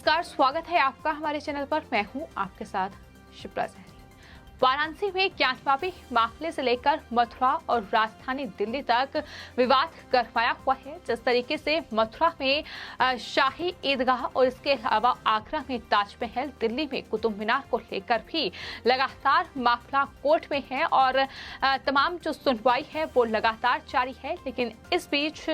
नमस्कार, स्वागत है आपका हमारे चैनल पर। मैं हूं आपके साथ शिप्रा सहरी। वाराणसी में ज्ञानवापी मामले से लेकर मथुरा और राजधानी दिल्ली तक विवाद गरमाया हुआ है। जिस तरीके से मथुरा में शाही ईदगाह और इसके अलावा आगरा में ताजमहल, दिल्ली में कुतुब मीनार को लेकर भी लगातार मामला कोर्ट में है और तमाम जो सुनवाई है वो लगातार जारी है। लेकिन इस बीच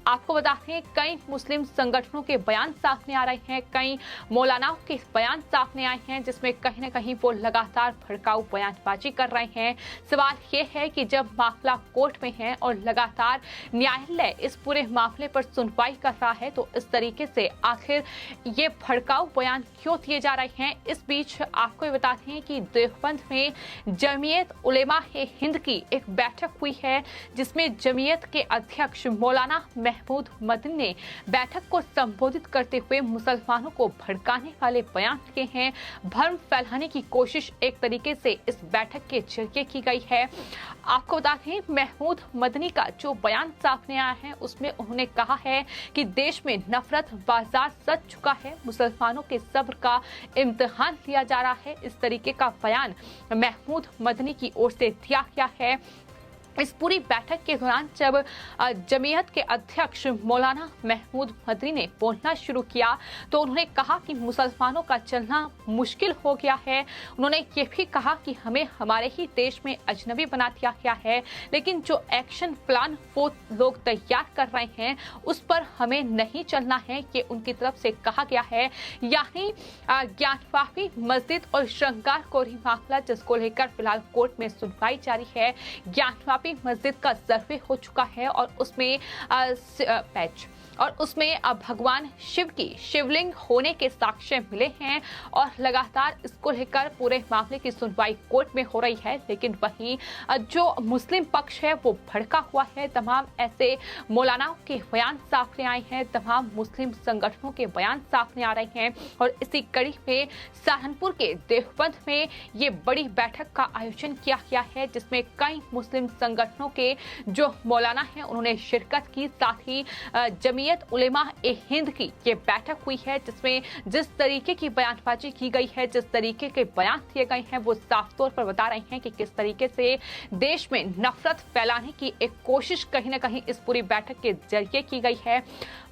आपको बता दें, कई मुस्लिम संगठनों के बयान सामने आ रहे हैं, कई मौलानाओं के बयान सामने आए हैं, जिसमें कहीं न कहीं वो लगातार भड़काऊ बयानबाजी कर रहे हैं। सवाल ये है कि जब मामला कोर्ट में है और लगातार न्यायालय इस पूरे मामले पर सुनवाई कर रहा है, तो इस तरीके से आखिर ये भड़काऊ बयान क्यों दिए जा रहे हैं। इस बीच आपको ये बता दें कि देवबंद में जमीयत उलेमा ए हिंद की एक बैठक हुई है, जिसमें जमीयत के अध्यक्ष मौलाना महमूद मदनी ने बैठक को संबोधित करते हुए मुसलमानों को भड़काने वाले बयान किए हैं। भ्रम फैलाने की कोशिश एक तरीके से इस बैठक के जरिए की गई है। आपको बता दें, महमूद मदनी का जो बयान सामने आया है उसमें उन्होंने कहा है कि देश में नफरत बाजार सज चुका है, मुसलमानों के सब्र का इम्तिहान लिया जा रहा है। इस तरीके का बयान महमूद मदनी की ओर से दिया गया है। इस पूरी बैठक के दौरान जब जमीयत के अध्यक्ष मौलाना महमूद मदनी ने बोलना शुरू किया तो उन्होंने कहा कि मुसलमानों का चलना मुश्किल हो गया है। उन्होंने ये भी कहा कि हमें हमारे ही देश में अजनबी बना दिया गया है, लेकिन जो एक्शन प्लान वो लोग तैयार कर रहे हैं उस पर हमें नहीं चलना है, ये उनकी तरफ से कहा गया है। यानी ज्ञानवापी मस्जिद और श्रृंगार कोरी मामला, जिसको लेकर फिलहाल कोर्ट में सुनवाई जारी है। ज्ञानवापी मस्जिद का सर्वे हो चुका है और उसमें भगवान शिव की शिवलिंग होने के साक्ष्य मिले हैं और लगातार इसको लेकर पूरे मामले की सुनवाई कोर्ट में हो रही है। लेकिन वहीं जो मुस्लिम पक्ष है वो भड़का हुआ है। तमाम ऐसे मौलानाओं के बयान सामने आए हैं, तमाम मुस्लिम संगठनों के बयान सामने आ रहे हैं और इसी कड़ी में सहारनपुर के देवबंद में ये बड़ी बैठक का आयोजन किया गया है, जिसमें कई मुस्लिम संगठनों के जो मौलाना हैं उन्होंने शिरकत की। साथ ही जमीयत उलेमा ए हिंद की ये बैठक हुई है, जिसमें जिस तरीके की बयानबाजी की गई है, जिस तरीके के बयान दिए गए हैं, वो साफ तौर पर बता रहे हैं कि किस तरीके से देश में नफरत फैलाने की एक कोशिश कहीं न कहीं इस पूरी बैठक के जरिए की गई है।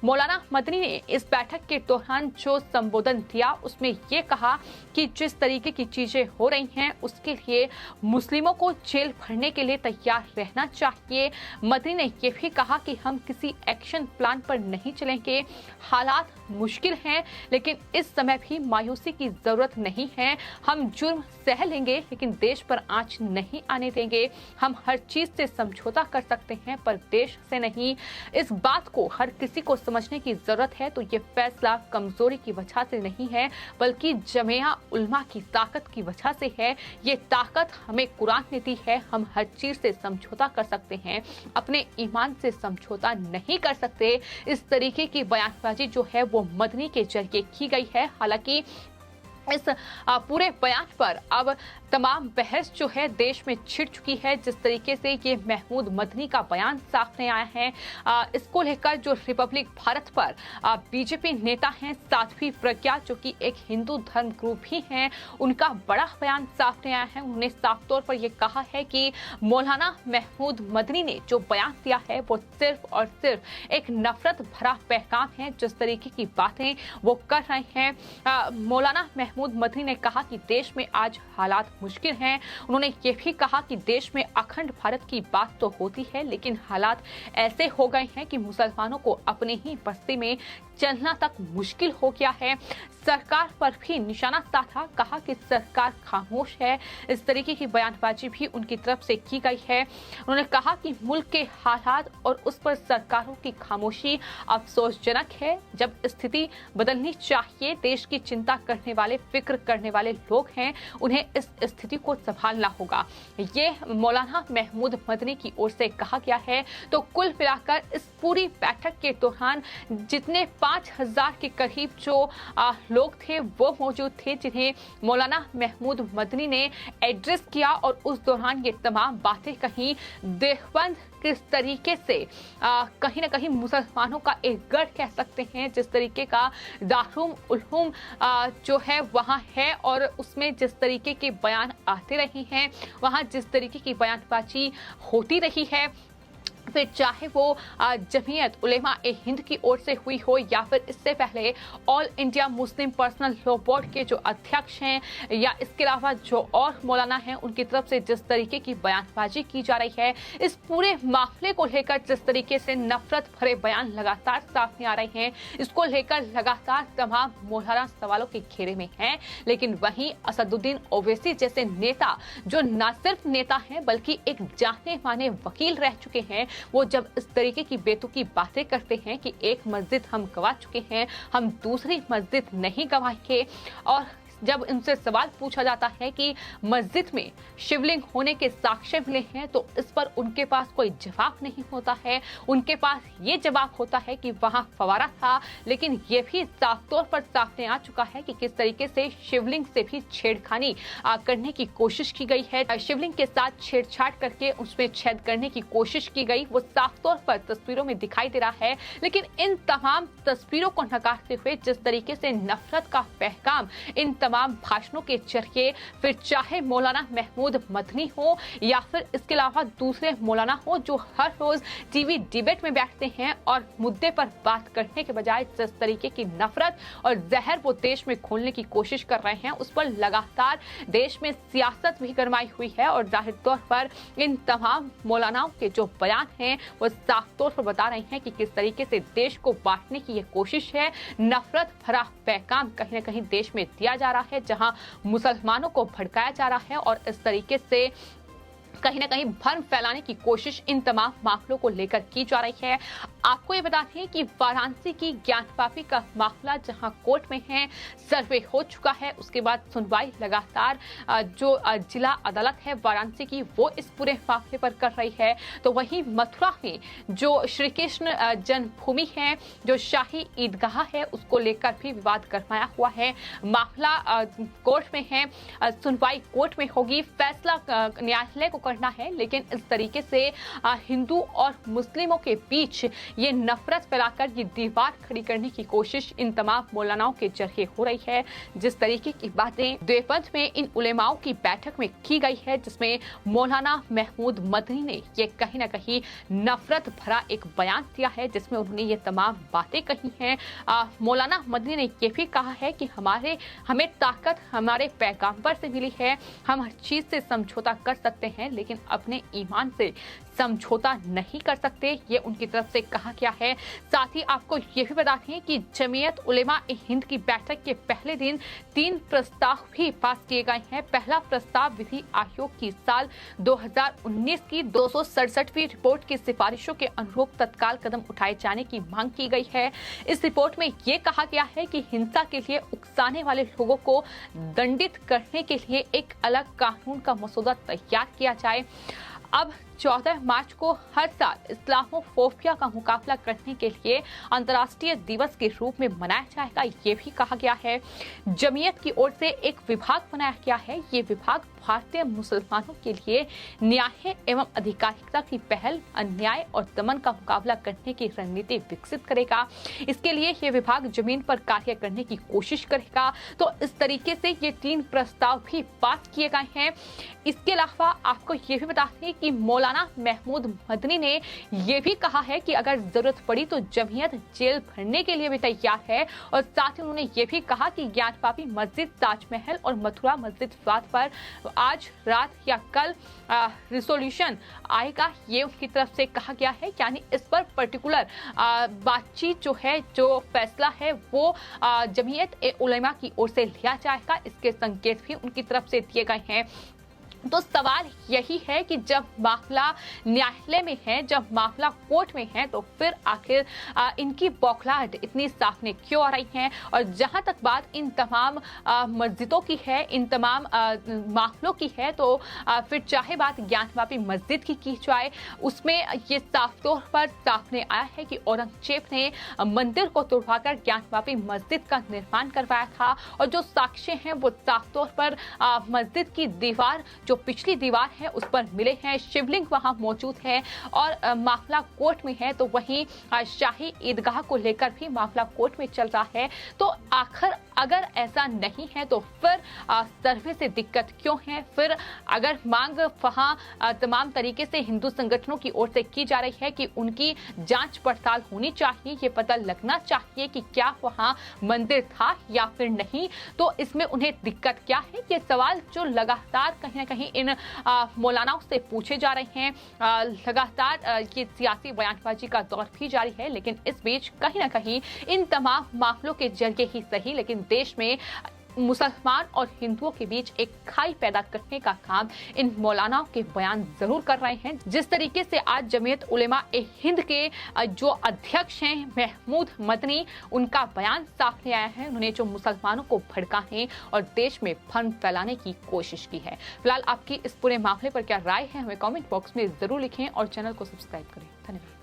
मौलाना मदनी ने इस बैठक के दौरान जो संबोधन दिया उसमें ये कहा कि जिस तरीके की चीजें हो रही हैं उसके लिए मुस्लिमों को जेल भरने के लिए तैयार रहना चाहिए। मदनी ने यह भी कहा कि हम किसी एक्शन प्लान पर नहीं चलेंगे। हालात मुश्किल हैं, लेकिन इस समय भी मायूसी की जरूरत नहीं है। हम जुर्म सह लेंगे, लेकिन देश पर आंच नहीं आने देंगे। हम हर चीज से समझौता कर सकते हैं, पर देश से नहीं। इस बात को हर किसी को समझने की जरूरत है। तो ये फैसला कमजोरी की वजह से नहीं है, बल्कि जमिया उलमा की ताकत की वजह से है। ये ताकत हमें कुरान ने दी है। हम हर चीज से समझौता कर सकते हैं, अपने ईमान से समझौता नहीं कर सकते। इस तरीके की बयानबाजी जो है वो मदनी के जरिए की गई है। हालांकि इस पूरे बयान पर अब तमाम बहस जो है देश में छिड़ चुकी है। जिस तरीके से ये महमूद मदनी का बयान सामने आया है, इसको लेकर जो रिपब्लिक भारत पर बीजेपी नेता हैं साध्वी प्रज्ञा, जो कि एक हिंदू धर्म ग्रुप भी हैं, उनका बड़ा बयान सामने आया है। उन्होंने साफ तौर पर यह कहा है कि मौलाना महमूद मदनी ने जो बयान दिया है वो सिर्फ और सिर्फ एक नफरत भरा पैगाम है। जिस तरीके की बातें वो कर रहे हैं, मौलाना महमूद मदनी ने कहा कि देश में आज हालात मुश्किल हैं। उन्होंने ये भी कहा कि देश में अखंड भारत की बात तो होती है, लेकिन हालात ऐसे हो गए हैं कि मुसलमानों को अपने ही बस्ती में चलना तक मुश्किल हो गया है। सरकार पर भी निशाना साधा, कहा कि सरकार खामोश है। इस तरीके की बयानबाजी भी उनकी तरफ से की गई है। उन्होंने कहा कि मुल्क के हालात और उस पर सरकारों की खामोशी अफसोसजनक है। जब स्थिति बदलनी चाहिए, देश की चिंता करने वाले, फिक्र करने वाले लोग हैं, उन्हें इस स्थिति को संभालना होगा। ये मौलाना महमूद मदनी की ओर से कहा गया है। तो कुल मिलाकर इस पूरी बैठक के दौरान जितने 5 5,000 के करीब जो लोग थे वो मौजूद थे, जिन्हें मौलाना महमूद मदनी ने एड्रेस किया और उस दौरान ये तमाम बातें कहीं। देवबंद किस तरीके से कहीं ना कहीं मुसलमानों का एक गढ़ कह सकते हैं, जिस तरीके का दारुल उलूम जो है वहाँ है, और उसमें जिस तरीके के बयान आते रहे हैं, वहाँ जिस तरीके की बयानबाजी होती रही है, फिर चाहे वो जमीयत उलेमा ए हिंद की ओर से हुई हो या फिर इससे पहले all India Muslim personal law board के जो अध्यक्ष हैं, या इसके अलावा जो और मौलाना हैं, उनकी तरफ से जिस तरीके की बयानबाजी की जा रही है, इस पूरे मामले को लेकर जिस तरीके से नफरत भरे बयान लगातार सामने आ रहे हैं, इसको लेकर लगातार तमाम मौलाना सवालों के घेरे में हैं। लेकिन वहीं असदुद्दीन ओवैसी जैसे नेता, जो न सिर्फ नेता हैं बल्कि एक जाने माने वकील रह चुके हैं, वो जब इस तरीके की बेतुकी बातें करते हैं कि एक मस्जिद हम गंवा चुके हैं, हम दूसरी मस्जिद नहीं गंवाएंगे, और जब उनसे सवाल पूछा जाता है कि मस्जिद में शिवलिंग होने के साक्ष्य मिले हैं, तो इस पर उनके पास कोई जवाब नहीं होता है। उनके पास ये जवाब होता है कि वहां फवारा था, लेकिन ये भी साफ तौर पर सामने आ चुका है कि किस तरीके से शिवलिंग से भी छेड़खानी करने की कोशिश की गई है। शिवलिंग के साथ छेड़छाड़ करके उसमें छेद करने की कोशिश की गई, वो साफ तौर पर तस्वीरों में दिखाई दे रहा है। लेकिन इन तमाम तस्वीरों को नकारते हुए जिस तरीके से नफरत का पैगाम इन तमाम भाषणों के जरिए, फिर चाहे मौलाना महमूद मदनी हो या फिर इसके अलावा दूसरे मौलाना हो, जो हर रोज टीवी डिबेट में बैठते हैं और मुद्दे पर बात करने के बजाय जिस तरीके की नफरत और जहर वो देश में खोलने की कोशिश कर रहे हैं, उस पर लगातार देश में सियासत भी गरमाई हुई है। और जाहिर तौर पर इन तमाम मौलानाओं के जो बयान हैं वो साफ तौर पर बता रहे हैं कि किस तरीके से देश को बांटने की ये कोशिश है। नफरत भरा पैगाम कहीं न कहीं देश में दिया जा रहा है, जहां मुसलमानों को भड़काया जा रहा है और इस तरीके से कहीं ना कहीं भ्रम फैलाने की कोशिश इन तमाम मामलों को लेकर की जा रही है। आपको ये बता दें कि वाराणसी की ज्ञानवापी का मामला जहां कोर्ट में है, सर्वे हो चुका है, उसके बाद सुनवाई लगातार जो जिला अदालत है वाराणसी की वो इस पूरे मामले पर कर रही है। तो वहीं मथुरा में जो श्री कृष्ण जन्मभूमि है, जो शाही ईदगाह है, उसको लेकर भी विवाद गरमाया हुआ है। मामला कोर्ट में है, सुनवाई कोर्ट में होगी, फैसला न्यायालय को करना है। लेकिन इस तरीके से हिंदू और मुस्लिमों के बीच ये नफरत फैलाकर ये दीवार खड़ी करने की कोशिश इन तमाम मौलानाओं के जरिए हो रही है। जिस तरीके की बातें देवबंद में इन उलेमाओं की बैठक में की गई है, जिसमें मौलाना महमूद मदनी ने ये कहीं ना कहीं नफरत भरा एक बयान दिया है, जिसमें उन्होंने ये तमाम बातें कही हैं। मौलाना मदनी ने ये भी कहा है कि हमें ताकत हमारे पैगंबर से मिली है, हम हर चीज से समझौता कर सकते हैं लेकिन अपने ईमान से समझौता नहीं कर सकते, ये उनकी तरफ से कहा गया है। साथ ही आपको ये भी बता दें कि जमीयत उलेमा ए हिंद की बैठक के पहले दिन 3 प्रस्ताव भी पास किए गए हैं। पहला प्रस्ताव विधि आयोग की साल 2019 की 267वीं रिपोर्ट की सिफारिशों के अनुरूप तत्काल कदम उठाए जाने की मांग की गई है। इस रिपोर्ट में ये कहा गया है कि हिंसा के लिए उकसाने वाले लोगों को दंडित करने के लिए एक अलग कानून का मसौदा तैयार किया जाए। अब 14 मार्च को हर साल इस्लामोफोबिया का मुकाबला करने के लिए अंतर्राष्ट्रीय दिवस के रूप में मनाया जाएगा, ये भी कहा गया है। जमीयत की ओर से एक विभाग बनाया गया है। ये विभाग भारतीय मुसलमानों के लिए न्याय एवं अधिकारिता की पहल, अन्याय और दमन का मुकाबला करने की रणनीति विकसित करेगा। इसके लिए ये विभाग जमीन पर कार्य करने की कोशिश करेगा। तो इस तरीके से ये 3 प्रस्ताव भी पास किए गए हैं। इसके अलावा आपको ये भी बता दें कि मौलाना महमूद मदनी ने यह भी कहा है कि अगर जरूरत पड़ी तो जमीयत जेल भरने के लिए भी तैयार है। और साथ ही उन्होंने ये भी कहा कि ज्ञानवापी मस्जिद, ताजमहल और मथुरा मस्जिद विवाद पर आज रात या कल रिसोल्यूशन आएगा, ये उनकी तरफ से कहा गया है। यानी इस पर पर्टिकुलर बातचीत जो है, जो फैसला है वो जमीयत ए उलेमा की ओर से लिया जाएगा। इसके संकेत भी उनकी तरफ से दिए गए हैं। तो सवाल यही है कि जब मामला न्यायालय में है, जब मामला कोर्ट में है, तो फिर आखिर इनकी बौखलाहट इतनी सामने क्यों आ रही है। और जहां तक बात इन तमाम मस्जिदों की है, इन तमाम मामलों की है, तो फिर चाहे बात ज्ञानवापी मस्जिद की जाए, उसमें ये साफ तौर पर सामने आया है कि औरंगजेब ने मंदिर को तोड़वाकर ज्ञानवापी मस्जिद का निर्माण करवाया था। और जो साक्ष्य हैं वो साफ तौर पर मस्जिद की दीवार, जो पिछली दीवार है, उस पर मिले हैं। शिवलिंग वहां मौजूद है और मामला कोर्ट में है। तो वहीं शाही ईदगाह को लेकर भी मामला कोर्ट में चल रहा है। तो आखिर अगर ऐसा नहीं है तो फिर सर्वे से दिक्कत क्यों है? फिर अगर मांग वहां तमाम तरीके से हिंदू संगठनों की ओर से की जा रही है कि उनकी जांच पड़ताल होनी चाहिए, ये पता लगना चाहिए कि क्या वहां मंदिर था या फिर नहीं, तो इसमें उन्हें दिक्कत क्या है? ये सवाल जो लगातार कहीं ना कहीं इन मौलानाओं से पूछे जा रहे हैं। लगातार ये सियासी बयानबाजी का दौर भी जारी है, लेकिन इस बीच कहीं ना कहीं इन तमाम मामलों के जरिए ही सही, लेकिन देश में मुसलमान और हिंदुओं के बीच एक खाई पैदा करने का काम इन मौलानाओं के बयान जरूर कर रहे हैं। जिस तरीके से आज जमीयत उलेमा ए हिंद के जो अध्यक्ष हैं महमूद मदनी, उनका बयान सामने आया है। उन्होंने जो मुसलमानों को भड़काने और देश में भ्रम फैलाने की कोशिश की है। फिलहाल आपकी इस पूरे मामले पर क्या राय है, हमें कमेंट बॉक्स में जरूर लिखें और चैनल को सब्सक्राइब करें। धन्यवाद।